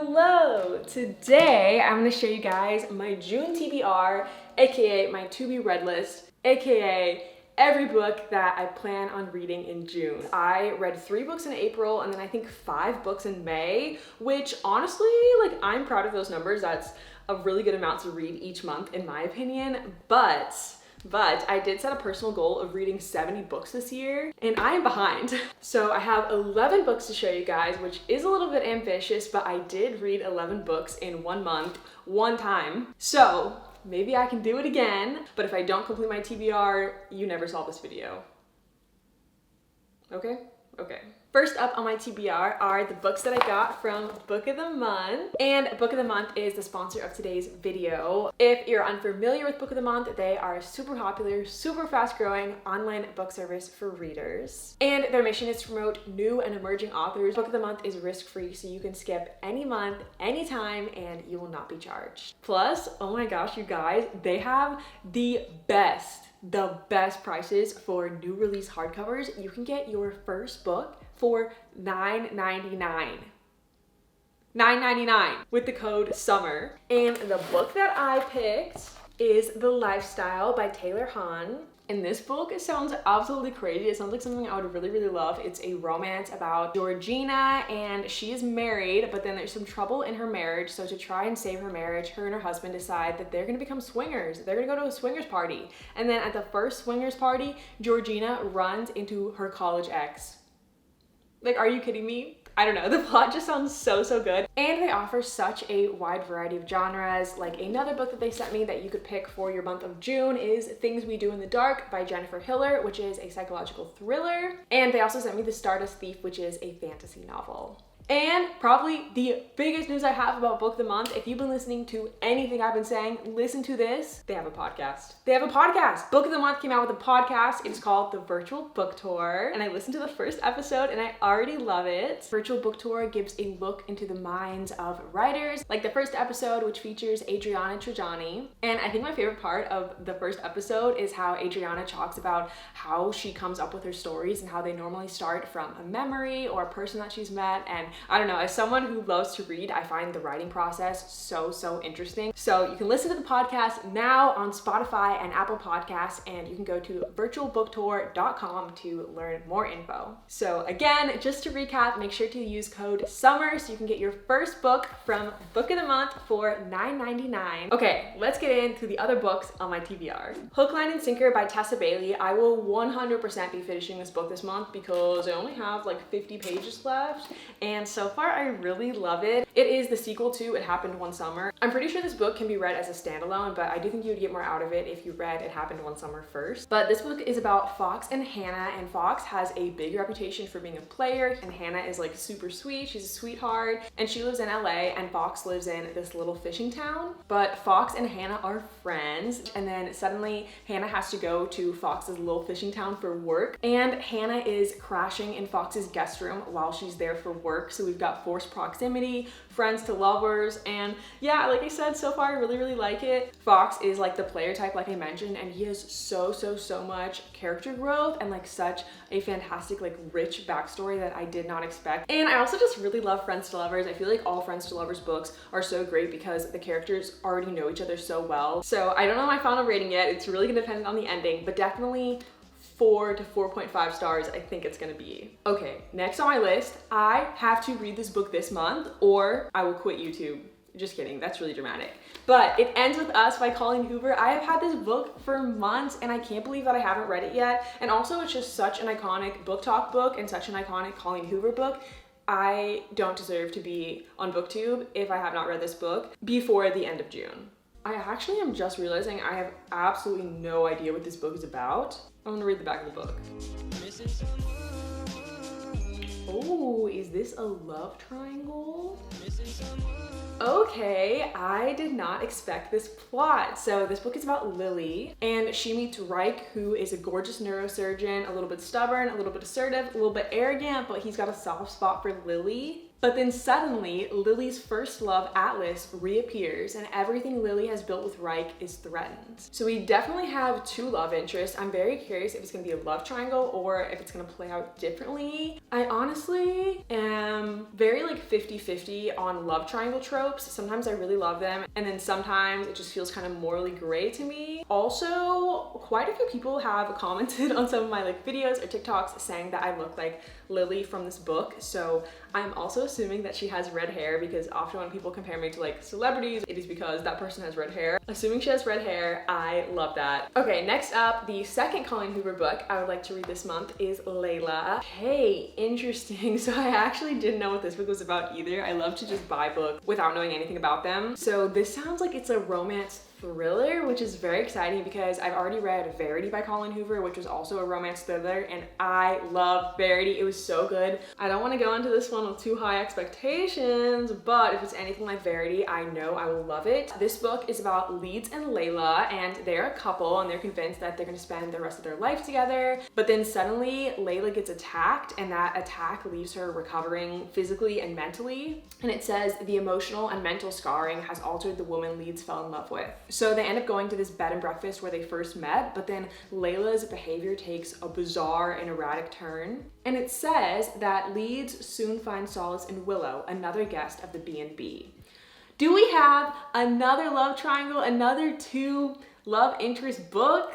Hello! Today I'm going to show you guys my June TBR, aka my to be read list, aka every book that I plan on reading in June. I read 3 books in April and then I think 5 books in May, which honestly, I'm proud of those numbers. That's a really good amount to read each month in my opinion, but I did set a personal goal of reading 70 books this year, and I am behind. So I have 11 books to show you guys, which is a little bit ambitious, but I did read 11 books in 1 month, one time. So maybe I can do it again, but if I don't complete my TBR, you never saw this video. Okay? Okay. First up on my TBR are the books that I got from Book of the Month. And Book of the Month is the sponsor of today's video. If you're unfamiliar with Book of the Month, they are a super popular, super fast growing online book service for readers. And their mission is to promote new and emerging authors. Book of the Month is risk-free, so you can skip any month, anytime, and you will not be charged. Plus, oh my gosh, you guys, they have the best prices for new release hardcovers. You can get your first book for $9.99. $9.99 with the code SUMMER. And the book that I picked is The Lifestyle by Taylor Hahn. And this book sounds absolutely crazy. It sounds like something I would really, really love. It's a romance about Georgina, and she is married, but then there's some trouble in her marriage. So to try and save her marriage, her and her husband decide that they're gonna become swingers. They're gonna go to a swingers party. And then at the first swingers party, Georgina runs into her college ex. Are you kidding me? I don't know, the plot just sounds so good. And they offer such a wide variety of genres. Another book that they sent me that you could pick for your month of June is Things We Do in the Dark by Jennifer Hiller, which is a psychological thriller. And they also sent me The Stardust Thief, which is a fantasy novel. And probably the biggest news I have about Book of the Month, if you've been listening to anything I've been saying, listen to this. They have a podcast. They have a podcast. Book of the Month came out with a podcast. It's called The Virtual Book Tour. And I listened to the first episode and I already love it. Virtual Book Tour gives a look into the minds of writers. Like the first episode, which features Adriana Trajani. And I think my favorite part of the first episode is how Adriana talks about how she comes up with her stories and how they normally start from a memory or a person that she's met. And I don't know, as someone who loves to read, I find the writing process so interesting. So you can listen to the podcast now on Spotify and Apple Podcasts, and you can go to virtualbooktour.com to learn more info. So again, just to recap, make sure to use code SUMMER so you can get your first book from Book of the Month for $9.99. Okay, let's get into the other books on my TBR. Hook, Line, and Sinker by Tessa Bailey. I will 100% be finishing this book this month because I only have 50 pages left, and so far I really love it. It is the sequel to It Happened One Summer. I'm pretty sure this book can be read as a standalone, but I do think you would get more out of it if you read It Happened One Summer first. But this book is about Fox and Hannah, and Fox has a big reputation for being a player, and Hannah is super sweet. She's a sweetheart, and she lives in LA, and Fox lives in this little fishing town. But Fox and Hannah are friends, and then suddenly Hannah has to go to Fox's little fishing town for work, and Hannah is crashing in Fox's guest room while she's there for work. So we've got forced proximity, friends to lovers, and yeah, like I said, so far I really like it. Fox is the player type, like I mentioned, and he has so much character growth and such a fantastic rich backstory that I did not expect. And I also just really love friends to lovers. I feel like all friends to lovers books are so great because the characters already know each other so well. So I don't know my final rating yet. It's really gonna depend on the ending, but definitely 4 to 4.5 stars, I think it's gonna be. Okay, next on my list, I have to read this book this month or I will quit YouTube. Just kidding, that's really dramatic. But It Ends With Us by Colleen Hoover. I have had this book for months and I can't believe that I haven't read it yet. And also it's just such an iconic book talk book and such an iconic Colleen Hoover book. I don't deserve to be on BookTube if I have not read this book before the end of June. I actually am just realizing I have absolutely no idea what this book is about. I'm gonna read the back of the book. Oh, is this a love triangle? Okay, I did not expect this plot. So this book is about Lily, and she meets Reich, who is a gorgeous neurosurgeon, a little bit stubborn, a little bit assertive, a little bit arrogant, but he's got a soft spot for Lily. But then suddenly, Lily's first love, Atlas, reappears, and everything Lily has built with Reich is threatened. So we definitely have two love interests. I'm very curious if it's gonna be a love triangle or if it's gonna play out differently. I honestly am very like 50-50 on love triangle tropes. Sometimes I really love them, and then sometimes it just feels kind of morally gray to me. Also, quite a few people have commented on some of my like videos or TikToks saying that I look like Lily from this book, so I'm also assuming that she has red hair, because often when people compare me to like celebrities, it is because that person has red hair. Assuming she has red hair, I love that. Okay, next up, the second Colleen Hoover book I would like to read this month is Layla. Hey, interesting. So I actually didn't know what this book was about either. I love to just buy books without knowing anything about them. So this sounds like it's a romance thriller, which is very exciting because I've already read Verity by Colleen Hoover, which was also a romance thriller, and I love Verity. It was so good. I don't want to go into this one with too high expectations, but if it's anything like Verity, I know I will love it. This book is about Leeds and Layla, and they're a couple and they're convinced that they're going to spend the rest of their life together, but then suddenly Layla gets attacked, and that attack leaves her recovering physically and mentally. And it says the emotional and mental scarring has altered the woman Leeds fell in love with. So they end up going to this bed and breakfast where they first met, but then Layla's behavior takes a bizarre and erratic turn. And it says that Leeds soon finds solace in Willow, another guest of the B&B. Do we have another love triangle, another two love interest book?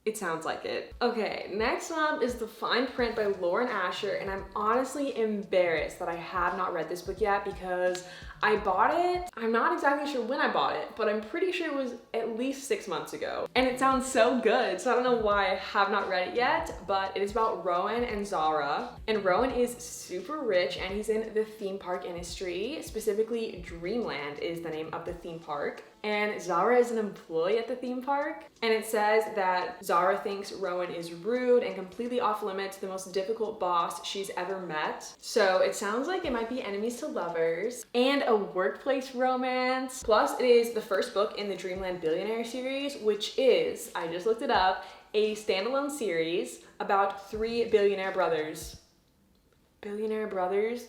It sounds like it. Okay, next up is The Fine Print by Lauren Asher, and I'm honestly embarrassed that I have not read this book yet because I bought it. I'm not exactly sure when I bought it, but I'm pretty sure it was at least 6 months ago. And it sounds so good, so I don't know why I have not read it yet, but it is about Rowan and Zara. And Rowan is super rich and he's in the theme park industry. Specifically, Dreamland is the name of the theme park. And Zara is an employee at the theme park. And it says that Zara thinks Rowan is rude and completely off limits, the most difficult boss she's ever met. So it sounds like it might be enemies to lovers and a workplace romance. Plus, it is the first book in the Dreamland Billionaire series, which is, I just looked it up, a standalone series about 3 billionaire brothers. Billionaire brothers?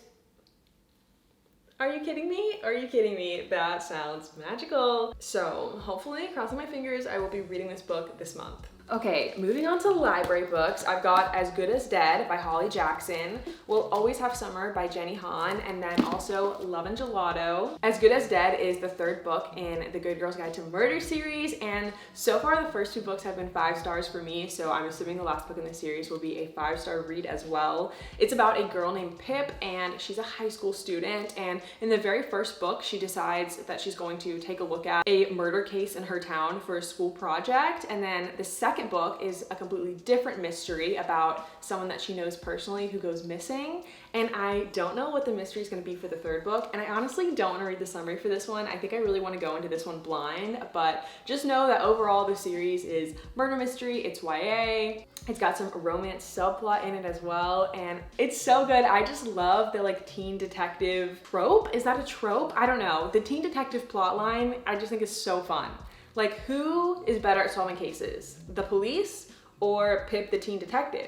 Are you kidding me? Are you kidding me? That sounds magical. So hopefully, crossing my fingers, I will be reading this book this month. Okay, moving on to library books, I've got As Good as Dead by Holly Jackson, We'll Always Have Summer by Jenny Han, and then also Love and Gelato. As Good as Dead is the third book in the Good Girls Guide to Murder series, and so far the first 2 books have been 5 stars for me, so I'm assuming the last book in the series will be a 5-star read as well. It's about a girl named Pip, and she's a high school student, and in the very first book, she decides that she's going to take a look at a murder case in her town for a school project, and then the second book is a completely different mystery about someone that she knows personally who goes missing, and I don't know what the mystery is going to be for the third book, and I honestly don't want to read the summary for this one. I think I really want to go into this one blind, but just know that overall the series is murder mystery, it's YA, it's got some romance subplot in it as well, and it's so good. I just love the like teen detective trope. Is that a trope? I don't know. The teen detective plot line I just think is so fun. Like, who is better at solving cases? The police or Pip the teen detective?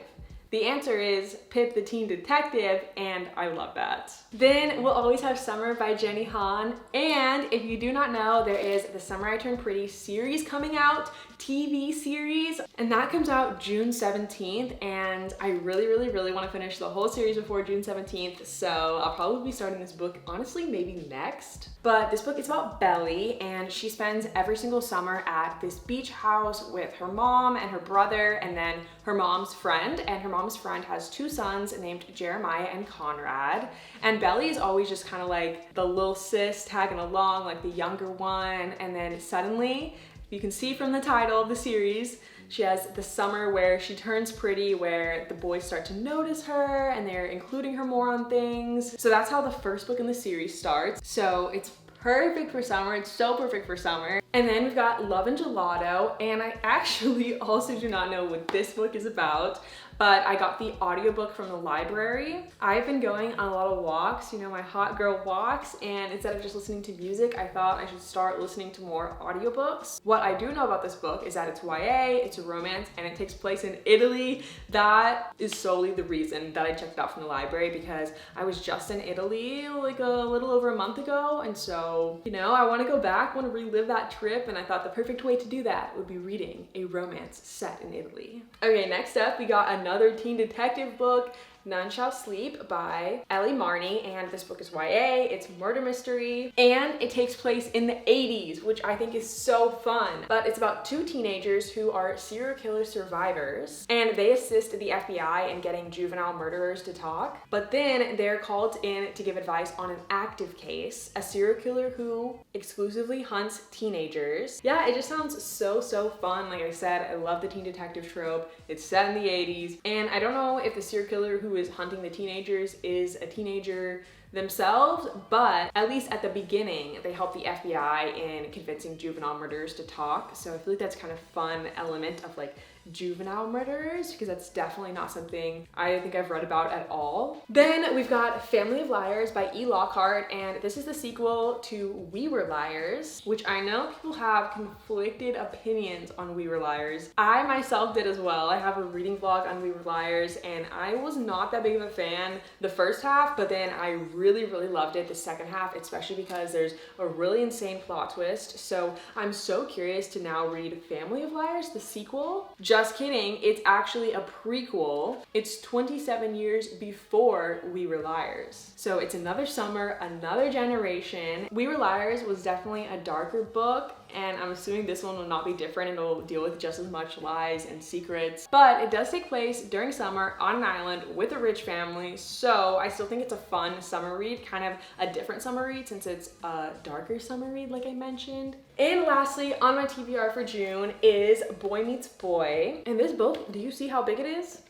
The answer is Pip the Teen Detective, and I love that. Then We'll Always Have Summer by Jenny Han, and if you do not know, there is the Summer I Turned Pretty series coming out, TV series, and that comes out June 17th, and I really want to finish the whole series before June 17th, so I'll probably be starting this book, honestly, maybe next. But this book is about Belly, and she spends every single summer at this beach house with her mom and her brother, and then her mom's friend, and her mom's friend has 2 sons named Jeremiah and Conrad, and Belly is always just kind of like the little sis tagging along, like the younger one, and then suddenly, you can see from the title of the series, she has the summer where she turns pretty, where the boys start to notice her and they're including her more on things. So that's how the first book in the series starts. So it's perfect for summer. It's so perfect for summer. And then we've got Love and Gelato, and I actually also do not know what this book is about, but I got the audiobook from the library. I've been going on a lot of walks, you know, my hot girl walks, and instead of just listening to music, I thought I should start listening to more audiobooks. What I do know about this book is that it's YA, it's a romance, and it takes place in Italy. That is solely the reason that I checked it out from the library, because I was just in Italy like a little over a month ago, and so, you know, I want to go back, want to relive that trip, and I thought the perfect way to do that would be reading a romance set in Italy. Okay, next up we got another teen detective book, None Shall Sleep by Ellie Marney, and this book is YA, it's murder mystery, and it takes place in the 80s, which I think is so fun. But it's about two teenagers who are serial killer survivors, and they assist the FBI in getting juvenile murderers to talk, but then they're called in to give advice on an active case, a serial killer who exclusively hunts teenagers. Yeah, it just sounds so fun. Like I said, I love the teen detective trope. It's set in the 80s, and I don't know if the serial killer who is hunting the teenagers is a teenager themselves, but at least at the beginning, they help the FBI in convincing juvenile murderers to talk. So I feel like that's kind of fun element of like juvenile murderers, because that's definitely not something I think I've read about at all. Then we've got Family of Liars by E. Lockhart, and this is the sequel to We Were Liars, which I know people have conflicted opinions on We Were Liars. I myself did as well. I have a reading vlog on We Were Liars, and I was not that big of a fan the first half, but then I really loved it the second half, especially because there's a really insane plot twist. So I'm so curious to now read Family of Liars, the sequel. Just kidding, it's actually a prequel. It's 27 years before We Were Liars. So it's another summer, another generation. We Were Liars was definitely a darker book, and I'm assuming this one will not be different. It'll deal with just as much lies and secrets, but it does take place during summer on an island with a rich family, so I still think it's a fun summer read, kind of a different summer read since it's a darker summer read like I mentioned. And lastly, on my TBR for June is Boy Meets Boy, and this book, do you see how big it is?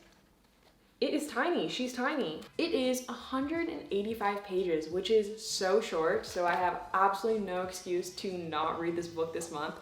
It is tiny. She's tiny. It is 185 pages, which is so short, so I have absolutely no excuse to not read this book this month.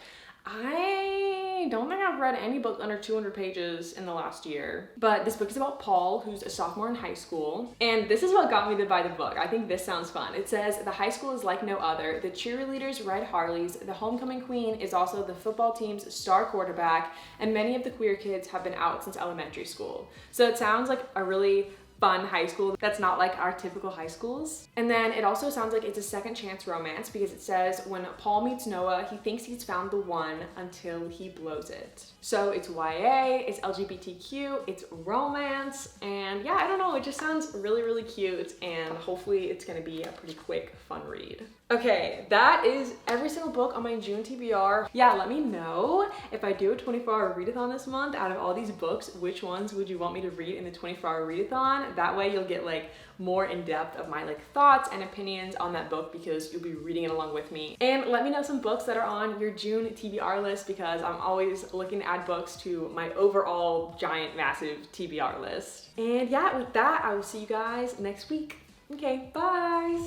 I don't think I've read any book under 200 pages in the last year, but this book is about Paul, who's a sophomore in high school, and this is what got me to buy the book. I think this sounds fun. It says, the high school is like no other. The cheerleaders ride Harleys, the homecoming queen is also the football team's star quarterback, and many of the queer kids have been out since elementary school. So it sounds like a really fun high school that's not like our typical high schools. And then it also sounds like it's a second chance romance, because it says when Paul meets Noah, he thinks he's found the one until he blows it. So it's YA, it's LGBTQ, it's romance, and yeah, I don't know, it just sounds really cute, and hopefully it's gonna be a pretty quick, fun read. Okay, that is every single book on my June TBR. Yeah, let me know if I do a 24-hour readathon this month. Out of all these books, which ones would you want me to read in the 24-hour readathon? That way you'll get like more in depth of my like thoughts and opinions on that book, because you'll be reading it along with me. And let me know some books that are on your June TBR list, because I'm always looking to add books to my overall giant massive TBR list. And yeah, with that, I will see you guys next week. Okay, bye.